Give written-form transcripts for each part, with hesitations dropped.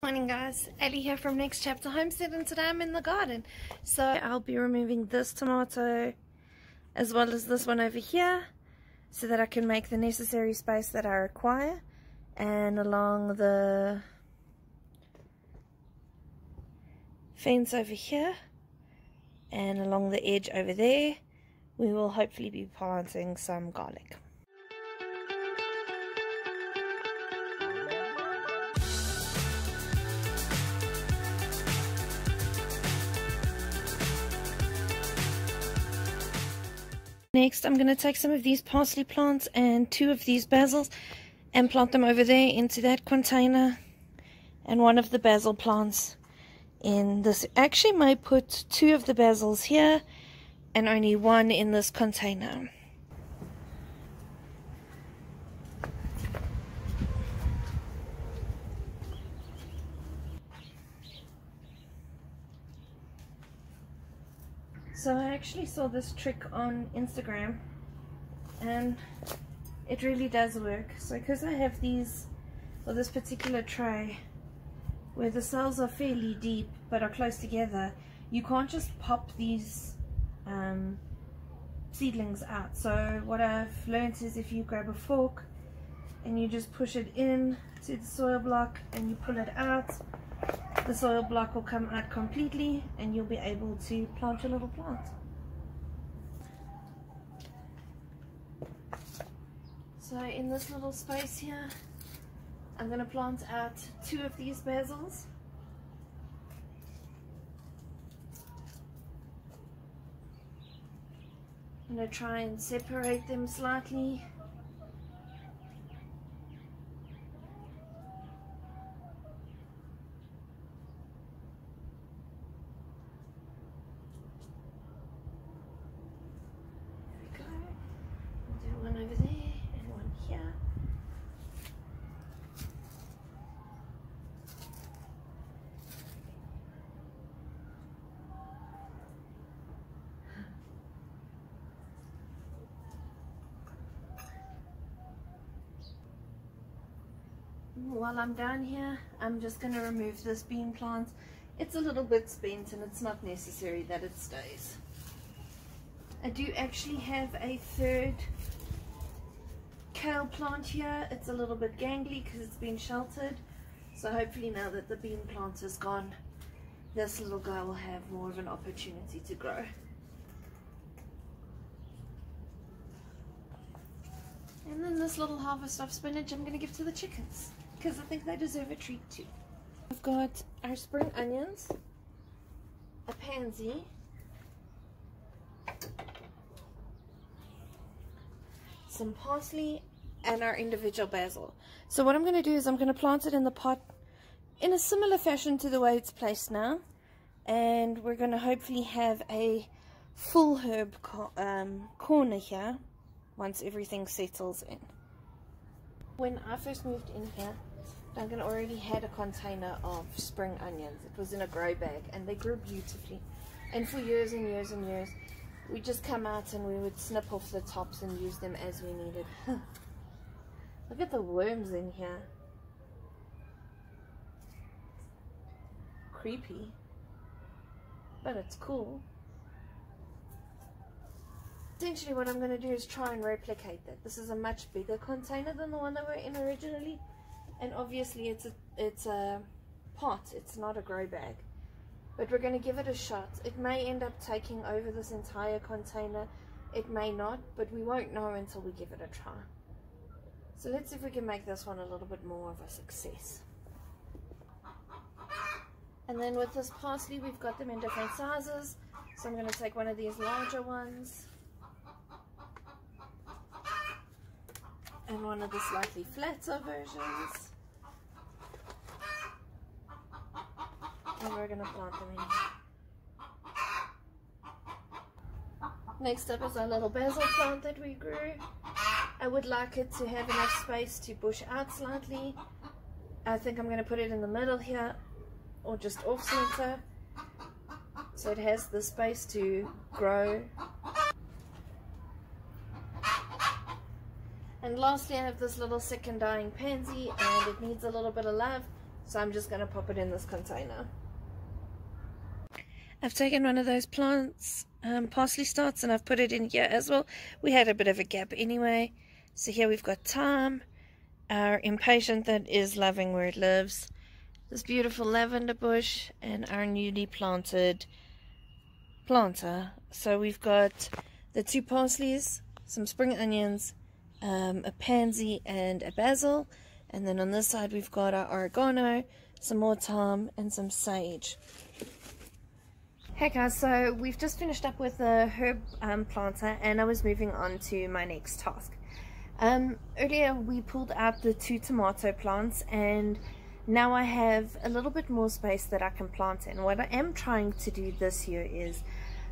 Morning guys, Ally here from Next Chapter Homestead, and today I'm in the garden. So I'll be removing this tomato as well as this one over here so that I can make the necessary space that I require. And along the fence over here and along the edge over there, we will hopefully be planting some garlic. Next, I'm going to take some of these parsley plants and two of these basils and plant them over there into that container, and one of the basil plants in this. Actually, I might put two of the basils here and only one in this container. So I actually saw this trick on Instagram and it really does work. So because I have these, or this particular tray where the cells are fairly deep but are close together, you can't just pop these seedlings out. So what I've learned is if you grab a fork and you just push it in to the soil block and you pull it out, the soil block will come out completely and you'll be able to plant your little plant. So in this little space here, I'm going to plant out two of these basils. I'm going to try and separate them slightly. One over there and one here. While I'm down here, I'm just going to remove this bean plant. It's a little bit spent and it's not necessary that it stays. I do actually have a third kale plant here. It's a little bit gangly because it's been sheltered, so hopefully now that the bean plant is gone, this little guy will have more of an opportunity to grow. And then this little harvest of spinach I'm going to give to the chickens because I think they deserve a treat too. I've got our spring onions, a pansy, some parsley, and our individual basil. So what I'm going to do is I'm going to plant it in the pot in a similar fashion to the way it's placed now, and we're going to hopefully have a full herb corner here once everything settles in. When I first moved in here, Duncan already had a container of spring onions. It was in a grow bag and they grew beautifully, and for years and years and years we just come out and we would snip off the tops and use them as we needed. Look at the worms in here. Creepy, but it's cool. Essentially what I'm going to do is try and replicate that. This is a much bigger container than the one that we're in originally, and obviously it's a pot, it's not a grow bag. But we're going to give it a shot. It may end up taking over this entire container. It may not, but we won't know until we give it a try. So let's see if we can make this one a little bit more of a success. And then with this parsley, we've got them in different sizes. So I'm going to take one of these larger ones and one of the slightly flatter versions. And we're going to plant them in. Next up is our little basil plant that we grew. I would like it to have enough space to bush out slightly. I think I'm going to put it in the middle here, or just off center, so it has the space to grow. And lastly, I have this little second dying pansy, and it needs a little bit of love, So I'm just going to pop it in this container. I've taken one of those plants, parsley starts, and I've put it in here as well. We had a bit of a gap anyway. So here we've got thyme, our impatient that is loving where it lives, this beautiful lavender bush, and our newly planted planter. So we've got the 2 parsleys, some spring onions, a pansy and a basil, and then on this side we've got our oregano, some more thyme, and some sage. Hey guys, so we've just finished up with the herb planter, and I was moving on to my next task. Earlier we pulled out the 2 tomato plants, and now I have a little bit more space that I can plant in. What I am trying to do this year is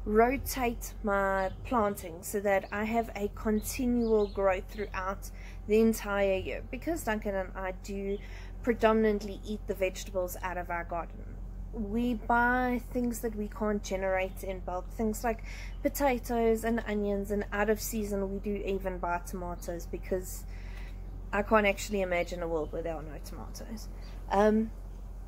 rotate my planting so that I have a continual growth throughout the entire year, because Duncan and I do predominantly eat the vegetables out of our garden. We buy things that we can't generate in bulk, things like potatoes and onions, and out of season we do even buy tomatoes, because I can't actually imagine a world where there are no tomatoes.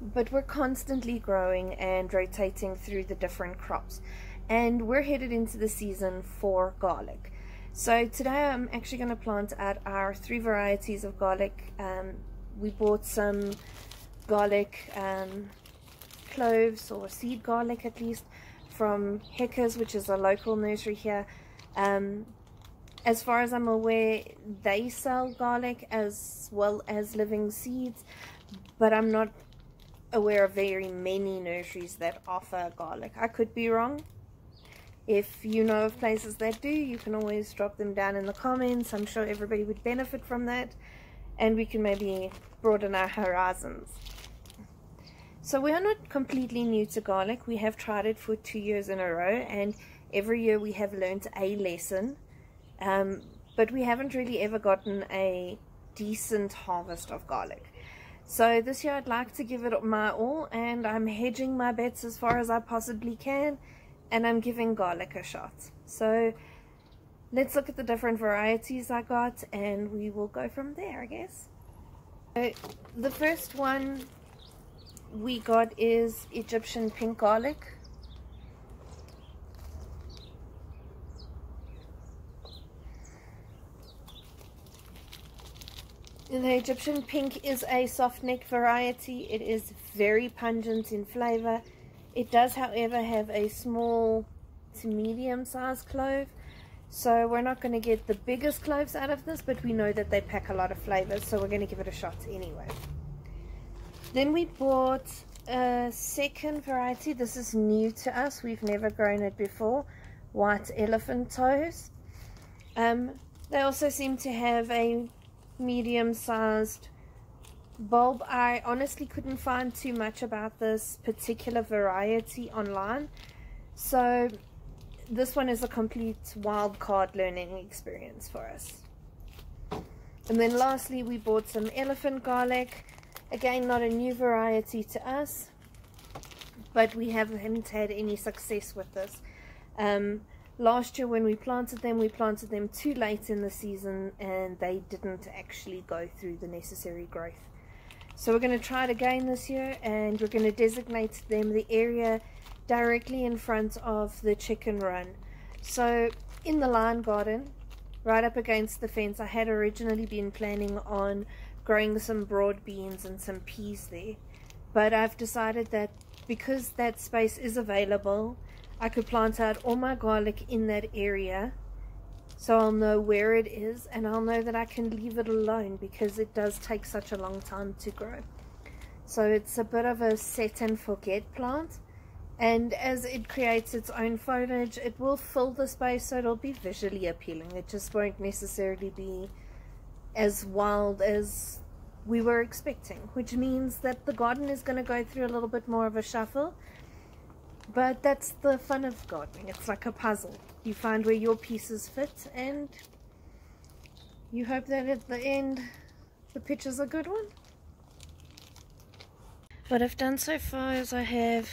But we're constantly growing and rotating through the different crops, and we're headed into the season for garlic. So today I'm actually going to plant out our 3 varieties of garlic. We bought some garlic cloves, or seed garlic at least, from Heckers, which is a local nursery here. As far as I'm aware, they sell garlic as well as living seeds, but I'm not aware of very many nurseries that offer garlic. I could be wrong. If you know of places that do, you can always drop them down in the comments. I'm sure everybody would benefit from that, and we can maybe broaden our horizons. So we are not completely new to garlic. We have tried it for 2 years in a row, and every year we have learned a lesson, but we haven't really ever gotten a decent harvest of garlic. So this year I'd like to give it my all, and I'm hedging my bets as far as I possibly can, and I'm giving garlic a shot. So let's look at the different varieties I got, and we will go from there, I guess. So the first one we got is Egyptian pink garlic. The Egyptian pink is a soft neck variety. It is very pungent in flavor. It does, however, have a small to medium sized clove, so we're not going to get the biggest cloves out of this, but we know that they pack a lot of flavor, so we're going to give it a shot anyway. Then we bought a second variety. This is new to us. We've never grown it before. White elephant toes. They also seem to have a medium-sized bulb. I honestly couldn't find too much about this particular variety online, so this one is a complete wild card learning experience for us. And then lastly we bought some elephant garlic. Again, not a new variety to us, but we haven't had any success with this. Last year when we planted them too late in the season, and they didn't actually go through the necessary growth. So we're going to try it again this year, and we're going to designate them the area directly in front of the chicken run. So in the line garden, right up against the fence, I had originally been planning on growing some broad beans and some peas there, but I've decided that because that space is available, I could plant out all my garlic in that area, so I'll know where it is, and I'll know that I can leave it alone, because it does take such a long time to grow. So it's a bit of a set and forget plant, and as it creates its own foliage, it will fill the space, so it'll be visually appealing. It just won't necessarily be as wild as we were expecting, which means that the garden is going to go through a little bit more of a shuffle. But that's the fun of gardening. It's like a puzzle. You find where your pieces fit, and you hope that at the end the picture's a good one. What I've done so far is I have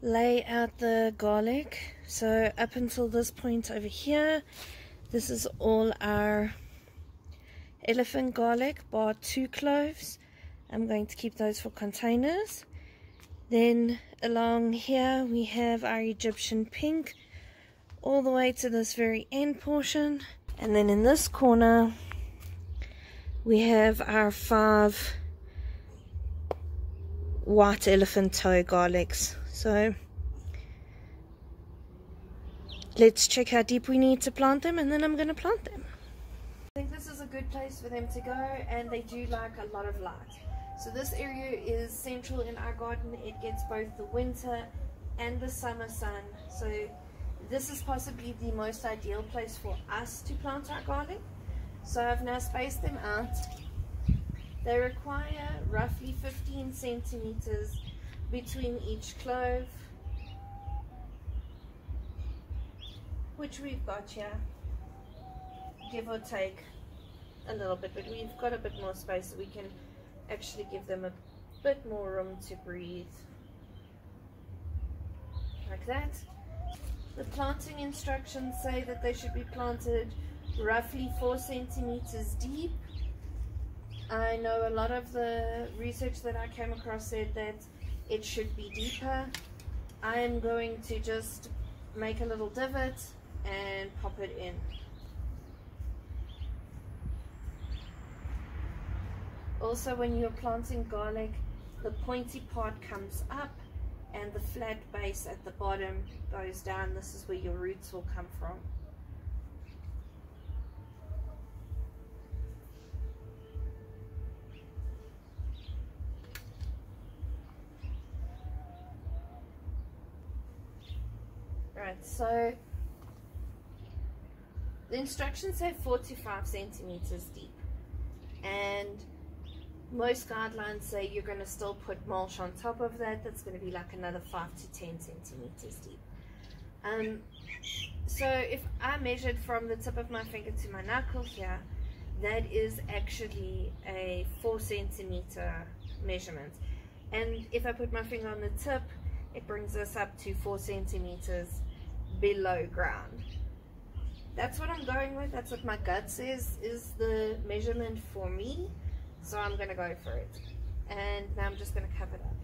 lay out the garlic. So up until this point over here, this is all our elephant garlic, bar 2 cloves. I'm going to keep those for containers. Then along here we have our Egyptian pink all the way to this very end portion. And then in this corner we have our 5 white elephant toe garlics. So let's check how deep we need to plant them, and then I'm going to plant them. I think this is a good place for them to go, and they do like a lot of light. So this area is central in our garden. It gets both the winter and the summer sun. So this is possibly the most ideal place for us to plant our garlic. So I've now spaced them out. They require roughly 15 centimeters between each clove, which we've got here, give or take a little bit, but we've got a bit more space so we can actually give them a bit more room to breathe, like that. The planting instructions say that they should be planted roughly 4 centimeters deep. I know a lot of the research that I came across said that it should be deeper. I am going to just make a little divot and pop it in. Also, when you're planting garlic, the pointy part comes up and the flat base at the bottom goes down. This is where your roots will come from. Right, so the instructions say 4 to 5 centimeters deep, and most guidelines say you're going to still put mulch on top of that. That's going to be like another 5 to 10 centimeters deep. So if I measured from the tip of my finger to my knuckle here, that is actually a 4 centimeter measurement. And if I put my finger on the tip, it brings us up to 4 centimeters below ground. That's what I'm going with. That's what my gut says is the measurement for me. So I'm going to go for it. And now I'm just going to cover it up.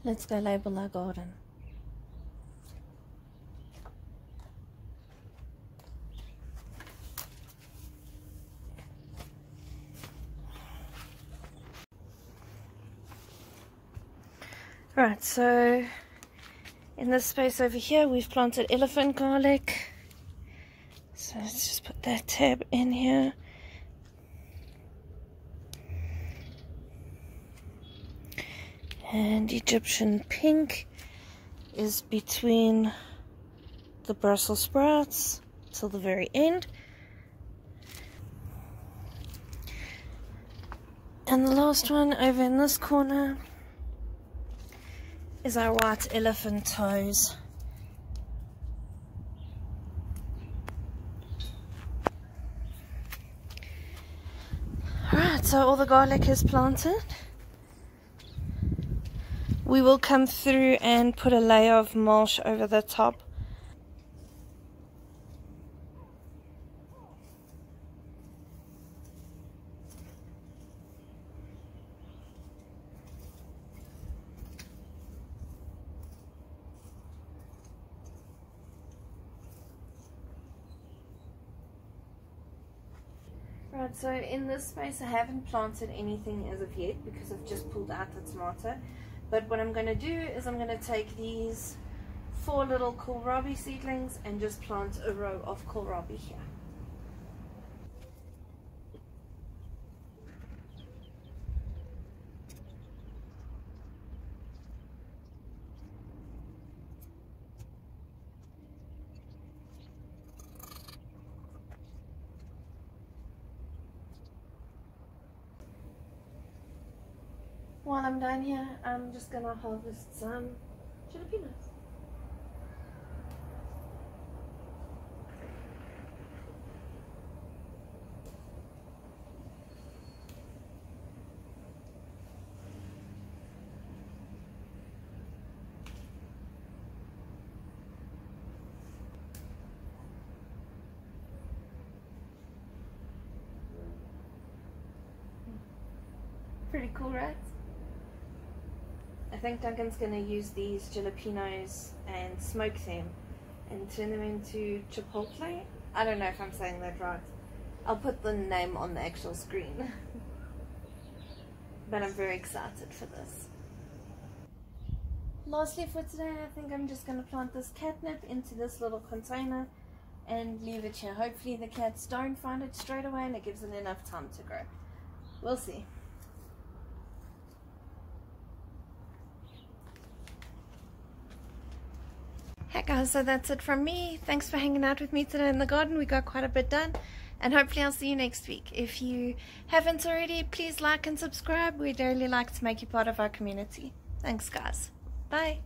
Let's go label our garden. Right, so in this space over here we've planted elephant garlic. So let's just put that tab in here. And Egyptian pink is between the Brussels sprouts till the very end. And the last one over in this corner is our white elephant toes. Alright, so all the garlic is planted. We will come through and put a layer of mulch over the top. Right, so in this space I haven't planted anything as of yet because I've just pulled out the tomato. But what I'm going to do is I'm going to take these 4 little kohlrabi seedlings and just plant a row of kohlrabi here. While I'm down here, I'm just going to harvest some jalapenos. Pretty cool, right? I think Duncan's going to use these jalapenos and smoke them and turn them into chipotle. I don't know if I'm saying that right. I'll put the name on the actual screen. But I'm very excited for this. Lastly for today, I think I'm just going to plant this catnip into this little container and leave it here. Hopefully the cats don't find it straight away and it gives it enough time to grow. We'll see. Hey guys, so that's it from me. Thanks for hanging out with me today in the garden. We got quite a bit done, and hopefully I'll see you next week. If you haven't already, please like and subscribe. We'd really like to make you part of our community. Thanks guys. Bye.